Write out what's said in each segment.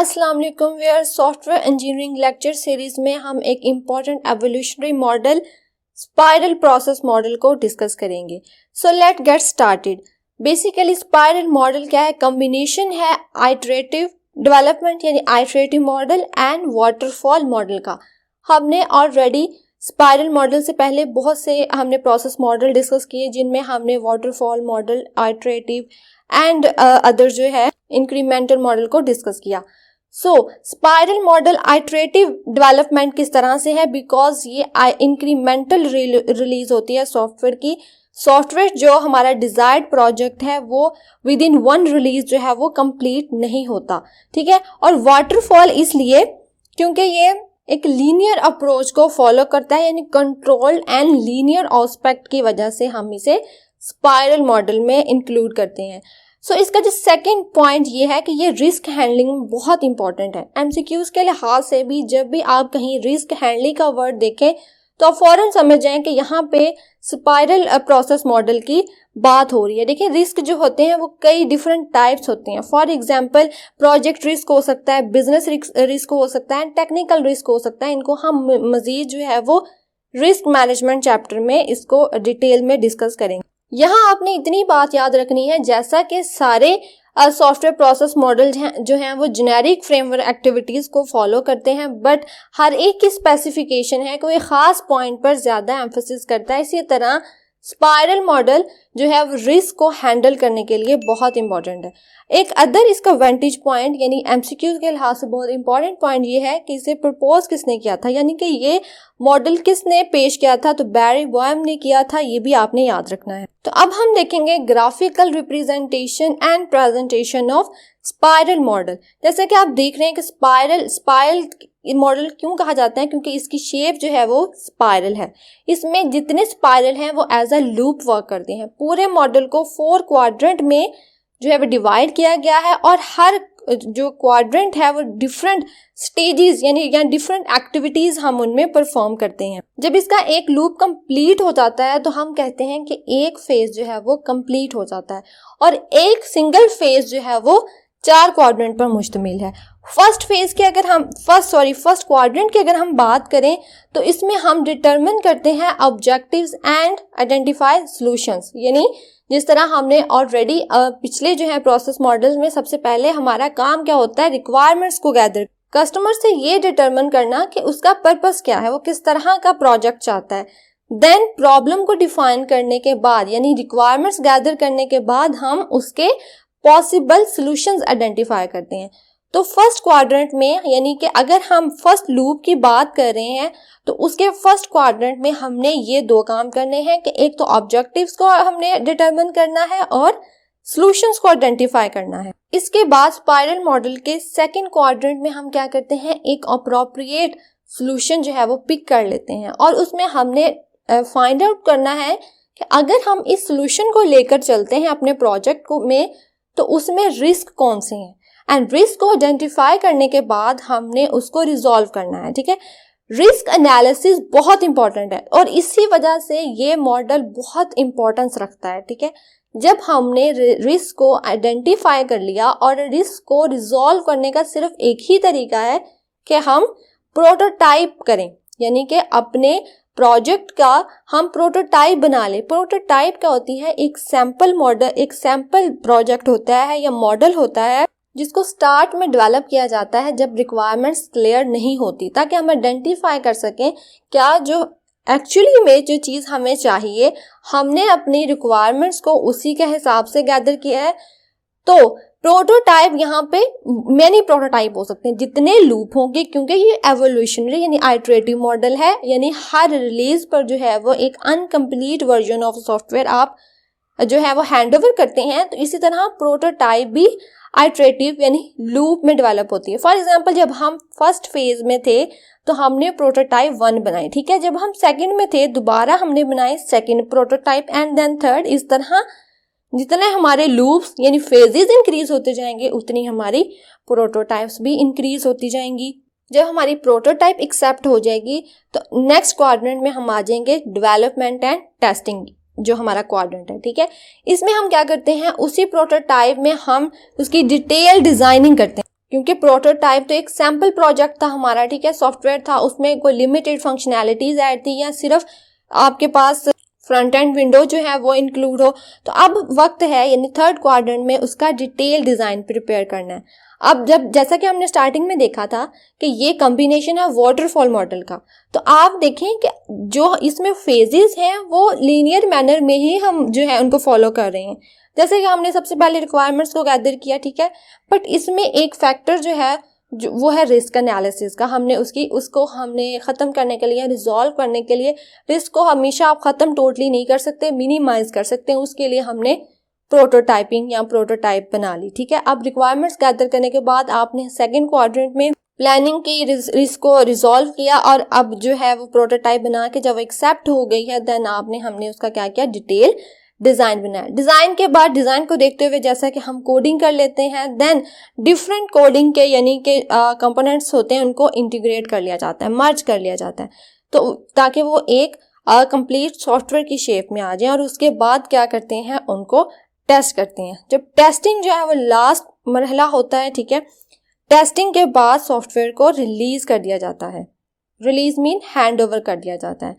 अस्सलाम वालेकुम। We are software engineering lecture series में हम एक important evolutionary model spiral process model को डिस्कस करेंगे। So let get started. Basically spiral model क्या है? कॉम्बिनेशन है आइटरेटिव डेवलपमेंट यानी iterative model and waterfall model का। हमने ऑलरेडी स्पाइरल मॉडल से पहले बहुत से हमने प्रोसेस मॉडल डिस्कस किए जिनमें हमने waterfall model, iterative and other जो है इंक्रीमेंटल मॉडल को डिस्कस किया। सो स्पाइरल मॉडल आइटरेटिव डेवलपमेंट किस तरह से है? बिकॉज ये इंक्रीमेंटल रिलीज होती है सॉफ्टवेयर की। सॉफ्टवेयर जो हमारा डिजायर्ड प्रोजेक्ट है वो विद इन वन रिलीज जो है वो कंप्लीट नहीं होता, ठीक है। और वाटरफॉल इसलिए क्योंकि ये एक लीनियर अप्रोच को फॉलो करता है, यानी कंट्रोल्ड एंड लीनियर एस्पेक्ट की वजह से हम इसे स्पाइरल मॉडल में इंक्लूड करते हैं। सो इसका जो सेकंड पॉइंट ये है कि ये रिस्क हैंडलिंग में बहुत इंपॉर्टेंट है। एमसीक्यूज के लिहाज से भी जब भी आप कहीं रिस्क हैंडलिंग का वर्ड देखें तो आप फौरन समझ जाएं कि यहाँ पे स्पाइरल प्रोसेस मॉडल की बात हो रही है। देखिए, रिस्क जो होते हैं वो कई डिफरेंट टाइप्स होते हैं। फॉर एग्जांपल प्रोजेक्ट रिस्क हो सकता है, बिजनेस रिस्क हो सकता है, टेक्निकल रिस्क हो सकता है। इनको हम मजीद जो है वो रिस्क मैनेजमेंट चैप्टर में इसको डिटेल में डिस्कस करेंगे। यहाँ आपने इतनी बात याद रखनी है, जैसा कि सारे सॉफ्टवेयर प्रोसेस मॉडल जो हैं वो जेनेरिक फ्रेमवर्क एक्टिविटीज़ को फॉलो करते हैं, बट हर एक की स्पेसिफिकेशन है, कोई ख़ास पॉइंट पर ज़्यादा एम्फेसिस करता है। इसी तरह स्पाइरल मॉडल जो है वो रिस्क को हैंडल करने के लिए बहुत इंपॉर्टेंट है। एक अदर इसका वेंटेज पॉइंट यानी एमसीक्यू के लिहाज से बहुत इंपॉर्टेंट पॉइंट ये है कि इसे प्रपोज किसने किया था, यानी कि ये मॉडल किसने पेश किया था। तो बैरी बोयम ने किया था, ये भी आपने याद रखना है। तो अब हम देखेंगे graphical representation and presentation of spiral model. जैसे कि आप देख रहे हैं कि स्पाइरल मॉडल क्यों कहा जाता है? क्योंकि इसकी शेप जो है वो स्पाइरल है। इसमें जितने स्पाइरल हैं वो एज अ लूप वर्क करते हैं। पूरे मॉडल को 4 क्वाड्रेंट में जो है वो डिवाइड किया गया है और हर जो क्वाड्रेंट है वो डिफरेंट स्टेजेस यानी डिफरेंट एक्टिविटीज हम उनमें परफॉर्म करते हैं। जब इसका एक लूप कंप्लीट हो जाता है तो हम कहते हैं कि एक फेज जो है वो कंप्लीट हो जाता है और एक सिंगल फेज जो है वो 4 क्वाड्रेंट पर मुश्तमिल है। फर्स्ट क्वाड्रेंट की अगर हम बात करें तो इसमें हम डिटरमिन करते हैं ऑब्जेक्टिव्स एंड आइडेंटिफाई सॉल्यूशंस। यानी जिस तरह हमने ऑलरेडी पिछले जो है प्रोसेस मॉडल्स में सबसे पहले हमारा काम क्या होता है? रिक्वायरमेंट्स को गैदर, कस्टमर से ये डिटरमिन करना कि उसका पर्पस क्या है, वो किस तरह का प्रोजेक्ट चाहता है। देन प्रॉब्लम को डिफाइन करने के बाद यानी रिक्वायरमेंट्स गैदर करने के बाद हम उसके पॉसिबल सॉल्यूशंस आइडेंटिफाई करते हैं। तो फर्स्ट क्वाड्रेंट में यानी कि अगर हम फर्स्ट लूप की बात कर रहे हैं तो उसके फर्स्ट क्वाड्रेंट में हमने ये 2 काम करने हैं कि एक तो ऑब्जेक्टिव्स को हमने डिटरमिन करना है और सॉल्यूशंस को आइडेंटिफाई करना है। इसके बाद स्पाइरल मॉडल के सेकंड क्वाड्रेंट में हम क्या करते हैं? एक अप्रोप्रिएट सॉल्यूशन जो है वो पिक कर लेते हैं और उसमें हमने फाइंड आउट करना है कि अगर हम इस सॉल्यूशन को लेकर चलते हैं अपने प्रोजेक्ट को में तो उसमें रिस्क कौन से हैं एंड रिस्क को आइडेंटिफाई करने के बाद हमने उसको रिजॉल्व करना है, ठीक है। रिस्क एनालिसिस बहुत इंपॉर्टेंट है और इसी वजह से ये मॉडल बहुत इंपॉर्टेंस रखता है, ठीक है। जब हमने रिस्क को आइडेंटिफाई कर लिया और रिस्क को रिजॉल्व करने का सिर्फ एक ही तरीका है कि हम प्रोटोटाइप करें, यानी कि अपने प्रोजेक्ट का हम प्रोटोटाइप बना ले। प्रोटोटाइप क्या होती है? एक सैंपल मॉडल, एक सैंपल प्रोजेक्ट होता है या मॉडल होता है जिसको स्टार्ट में डेवलप किया जाता है जब रिक्वायरमेंट्स क्लियर नहीं होती, ताकि हम आइडेंटिफाई कर सकें क्या जो एक्चुअली में जो चीज़ हमें चाहिए हमने अपनी रिक्वायरमेंट्स को उसी के हिसाब से गैदर किया है। तो प्रोटोटाइप यहाँ पे मैनी प्रोटोटाइप हो सकते हैं, जितने लूप होंगे, क्योंकि ये एवोल्यूशनरी यानी आइटरेटिव मॉडल है, यानी हर रिलीज पर जो है वो एक अनकम्प्लीट वर्जन ऑफ सॉफ्टवेयर आप जो है वो हैंड ओवर करते हैं। तो इसी तरह प्रोटोटाइप भी आइटरेटिव यानी लूप में डेवलप होती है। फॉर एग्जांपल जब हम फर्स्ट फेज में थे तो हमने प्रोटोटाइप 1 बनाई, ठीक है। जब हम सेकंड में थे दोबारा हमने बनाई second prototype and then third. इस तरह जितने हमारे लूप्स यानी फेजेस इंक्रीज होते जाएंगे उतनी हमारी प्रोटोटाइप्स भी इंक्रीज होती जाएंगी। जब हमारी प्रोटोटाइप एक्सेप्ट हो जाएगी तो नेक्स्ट क्वाड्रेंट में हम आ जाएंगे डेवलपमेंट एंड टेस्टिंग, जो हमारा क्वाड्रेंट है, ठीक है। इसमें हम क्या करते हैं? उसी प्रोटोटाइप में हम उसकी डिटेल डिजाइनिंग करते हैं। क्योंकि प्रोटोटाइप तो एक सैम्पल प्रोजेक्ट था हमारा, ठीक है, सॉफ्टवेयर था, उसमें कोई लिमिटेड फंक्शनैलिटीज ऐड थी या सिर्फ आपके पास फ्रंट एंड विंडो जो है वो इंक्लूड हो। तो अब वक्त है यानी थर्ड क्वाड्रेंट में उसका डिटेल डिज़ाइन प्रिपेयर करना है। अब जैसा कि हमने स्टार्टिंग में देखा था कि ये कॉम्बिनेशन है वाटरफॉल मॉडल का, तो आप देखें कि जो इसमें फेजेस हैं वो लीनियर मैनर में ही हम जो है उनको फॉलो कर रहे हैं। जैसे कि हमने सबसे पहले रिक्वायरमेंट्स को गैदर किया, ठीक है, बट इसमें एक फैक्टर जो है वो है रिस्क एनालिसिस का। उसको हमने ख़त्म करने के लिए, रिजॉल्व करने के लिए, रिस्क को हमेशा आप ख़त्म टोटली नहीं कर सकते, मिनिमाइज कर सकते हैं, उसके लिए हमने प्रोटोटाइपिंग या प्रोटोटाइप बना ली, ठीक है। अब रिक्वायरमेंट्स गैदर करने के बाद आपने सेकंड क्वाड्रेंट में प्लानिंग की, रिस्क को रिजॉल्व किया, और अब जो है वो प्रोटोटाइप बना के जब एक्सेप्ट हो गई है देन हमने उसका क्या किया, डिटेल डिज़ाइन बनाया। डिज़ाइन के बाद डिज़ाइन को देखते हुए जैसा कि हम कोडिंग कर लेते हैं, देन डिफरेंट कोडिंग के यानी कि कंपोनेंट्स होते हैं उनको इंटीग्रेट कर लिया जाता है, मर्ज कर लिया जाता है, तो ताकि वो एक कंप्लीट सॉफ्टवेयर की शेप में आ जाए। और उसके बाद क्या करते हैं, उनको टेस्ट करते हैं। जब टेस्टिंग जो है वो लास्ट मरहला होता है, ठीक है, टेस्टिंग के बाद सॉफ्टवेयर को रिलीज कर दिया जाता है। रिलीज मीन हैंड ओवर कर दिया जाता है।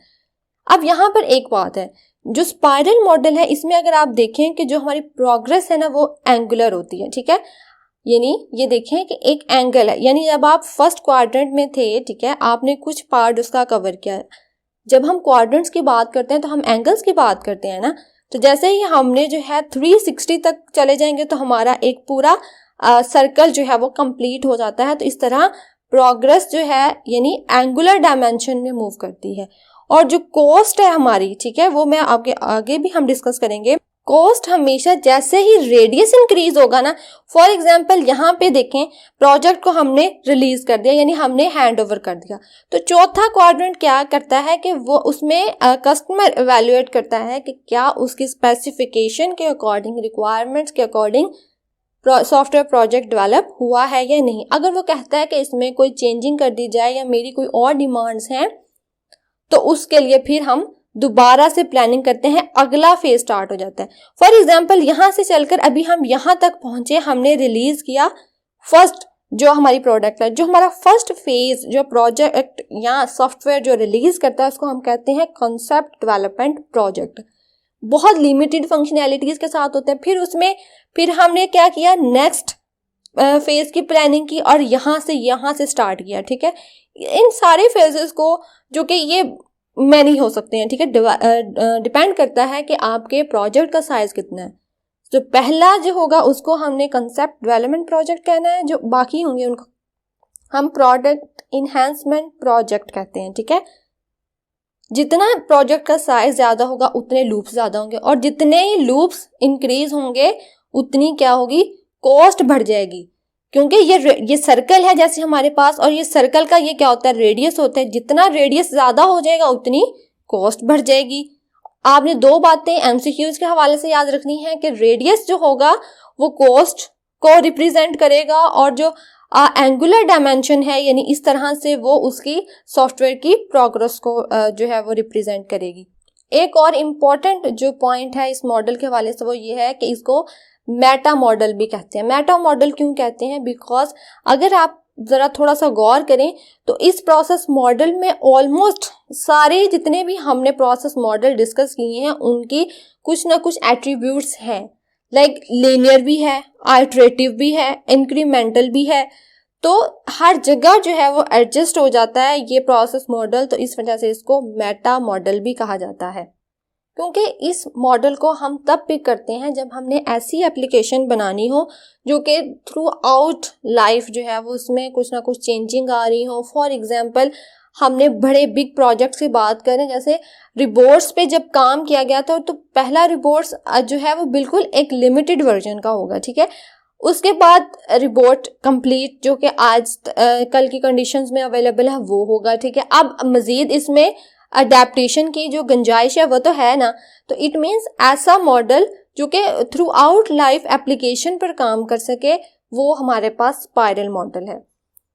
अब यहाँ पर एक बात है, जो स्पाइरल मॉडल है इसमें अगर आप देखें कि जो हमारी प्रोग्रेस है ना वो एंगुलर होती है, ठीक है, यानी ये देखें कि एक एंगल है, यानी जब आप फर्स्ट क्वाड्रेंट में थे, ठीक है, आपने कुछ पार्ट उसका कवर किया। जब हम क्वाड्रेंट्स की बात करते हैं तो हम एंगल्स की बात करते हैं ना, तो जैसे ही हमने जो है 360 तक चले जाएंगे तो हमारा एक पूरा सर्कल जो है वो कंप्लीट हो जाता है। तो इस तरह प्रोग्रेस जो है यानी एंगुलर डायमेंशन में मूव करती है। और जो कॉस्ट है हमारी, ठीक है, वो मैं आगे भी हम डिस्कस करेंगे। कॉस्ट हमेशा जैसे ही रेडियस इंक्रीज होगा ना, फॉर एग्जांपल यहाँ पे देखें, प्रोजेक्ट को हमने रिलीज कर दिया यानी हमने हैंड ओवर कर दिया, तो चौथा क्वाड्रेंट क्या करता है कि वो उसमें कस्टमर एवेल्युएट करता है कि क्या उसकी स्पेसिफिकेशन के अकॉर्डिंग, रिक्वायरमेंट्स के अकॉर्डिंग सॉफ्टवेयर प्रोजेक्ट डेवलप हुआ है या नहीं। अगर वो कहता है कि इसमें कोई चेंजिंग कर दी जाए या मेरी कोई और डिमांड्स हैं, तो उसके लिए फिर हम दोबारा से प्लानिंग करते हैं, अगला फेज स्टार्ट हो जाता है। फॉर एग्जांपल यहाँ से चलकर अभी हम यहाँ तक पहुंचे, हमने रिलीज किया फर्स्ट जो हमारी प्रोडक्ट है, जो हमारा फर्स्ट फेज जो प्रोजेक्ट या सॉफ्टवेयर जो रिलीज करता है उसको हम कहते हैं कॉन्सेप्ट डेवलपमेंट प्रोजेक्ट। बहुत लिमिटेड फंक्शनैलिटीज के साथ होते हैं। फिर हमने क्या किया, नेक्स्ट फेज की प्लानिंग की और यहाँ से स्टार्ट किया, ठीक है। इन सारे फेजेस को जो कि ये मैनी हो सकते हैं, ठीक है, डिपेंड करता है कि आपके प्रोजेक्ट का साइज कितना है। जो पहला जो होगा उसको हमने कंसेप्ट डेवलपमेंट प्रोजेक्ट कहना है, जो बाकी होंगे उनको हम प्रोडक्ट इन्हांसमेंट प्रोजेक्ट कहते हैं, ठीक है। जितना प्रोजेक्ट का साइज ज़्यादा होगा उतने लूप्स ज़्यादा होंगे, और जितने ही लूप्स इंक्रीज होंगे उतनी क्या होगी, कॉस्ट बढ़ जाएगी। क्योंकि ये सर्कल है जैसे हमारे पास, और ये सर्कल का ये क्या होता है, रेडियस होता है। जितना रेडियस ज़्यादा हो जाएगा उतनी कॉस्ट बढ़ जाएगी। आपने दो बातें एमसीक्यूज के हवाले से याद रखनी है कि रेडियस जो होगा वो कॉस्ट को रिप्रेजेंट करेगा, और जो एंगुलर डायमेंशन है यानी इस तरह से वो उसकी सॉफ्टवेयर की प्रोग्रेस को जो है वो रिप्रेजेंट करेगी। एक और इम्पॉर्टेंट जो पॉइंट है इस मॉडल के हवाले से वो ये है कि इसको मेटा मॉडल भी कहते हैं। मेटा मॉडल क्यों कहते हैं, बिकॉज अगर आप ज़रा थोड़ा सा गौर करें तो इस प्रोसेस मॉडल में ऑलमोस्ट सारे जितने भी हमने प्रोसेस मॉडल डिस्कस किए हैं उनकी कुछ ना कुछ एट्रीब्यूट्स हैं, लाइक लीनियर भी है, आइटरेटिव भी है, इंक्रीमेंटल भी है। तो हर जगह जो है वो एडजस्ट हो जाता है ये प्रोसेस मॉडल, तो इस वजह से इसको मेटा मॉडल भी कहा जाता है। क्योंकि इस मॉडल को हम तब पिक करते हैं जब हमने ऐसी एप्लीकेशन बनानी हो जो कि थ्रू आउट लाइफ जो है वो उसमें कुछ ना कुछ चेंजिंग आ रही हो। फॉर एग्जांपल हमने बड़े बिग प्रोजेक्ट्स की बात करें, जैसे रिपोर्ट्स पे जब काम किया गया था तो पहला रिपोर्ट्स जो है वो बिल्कुल एक लिमिटेड वर्जन का होगा, ठीक है। उसके बाद रिपोर्ट कंप्लीट जो कि आज कल की कंडीशंस में अवेलेबल है वो होगा, ठीक है। अब मज़ीद इसमें अडेप्टेशन की जो गुंजाइश है वो तो है ना, तो इट मीन्स ऐसा मॉडल जो कि थ्रू आउट लाइफ एप्लीकेशन पर काम कर सके वो हमारे पास स्पाइरल मॉडल है।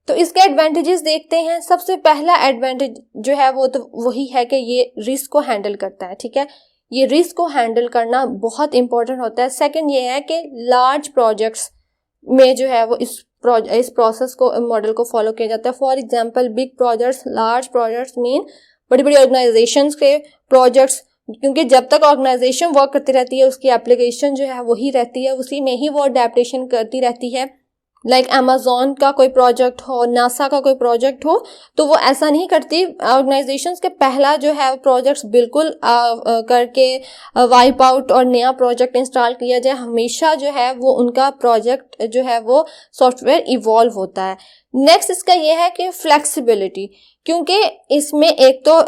तो इसके एडवांटेजेस देखते हैं। सबसे पहला एडवांटेज जो है वो तो वही है कि ये रिस्क को हैंडल करता है, ठीक है। ये रिस्क को हैंडल करना बहुत इंपॉर्टेंट होता है। सेकंड ये है कि लार्ज प्रोजेक्ट्स में जो है वो इस इस प्रोसेस को मॉडल को फॉलो किया जाता है। For example big projects, large projects mean बड़ी बड़ी ऑर्गेनाइजेशंस के प्रोजेक्ट्स, क्योंकि जब तक ऑर्गेनाइजेशन वर्क करती रहती है उसकी एप्लीकेशन जो है वही रहती है, उसी में ही वो अडेप्टेशन करती रहती है। लाइक अमेज़ॉन का कोई प्रोजेक्ट हो, नासा का कोई प्रोजेक्ट हो, तो वो ऐसा नहीं करती ऑर्गेनाइजेशंस के पहला जो है प्रोजेक्ट्स बिल्कुल करके वाइप आउट और नया प्रोजेक्ट इंस्टॉल किया जाए। हमेशा जो है वो उनका प्रोजेक्ट जो है वो सॉफ्टवेयर इवॉल्व होता है। नेक्स्ट इसका ये है कि फ्लेक्सिबिलिटी, क्योंकि इसमें एक तो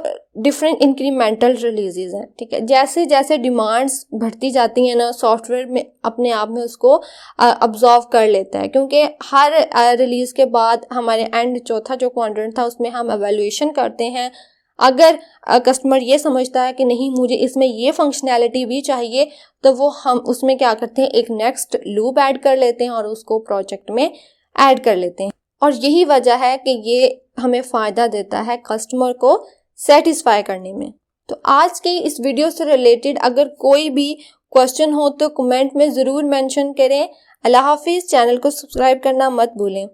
डिफरेंट इंक्रीमेंटल रिलीजेस हैं, ठीक है। जैसे जैसे डिमांड्स बढ़ती जाती हैं ना, सॉफ्टवेयर में अपने आप में उसको अब्जॉर्व कर लेता है, क्योंकि हर रिलीज के बाद हमारे एंड चौथा जो क्वाड्रेंट था उसमें हम एवेल्यूएशन करते हैं। अगर कस्टमर ये समझता है कि नहीं मुझे इसमें ये फंक्शनैलिटी भी चाहिए, तो वो हम उसमें क्या करते हैं, एक नेक्स्ट लूप ऐड कर लेते हैं और उसको प्रोजेक्ट में ऐड कर लेते हैं। और यही वजह है कि ये हमें फ़ायदा देता है कस्टमर को सेटिस्फाई करने में। तो आज की इस वीडियो से रिलेटेड अगर कोई भी क्वेश्चन हो तो कमेंट में ज़रूर मेंशन करें। अल्लाह हाफिज़। चैनल को सब्सक्राइब करना मत भूलें।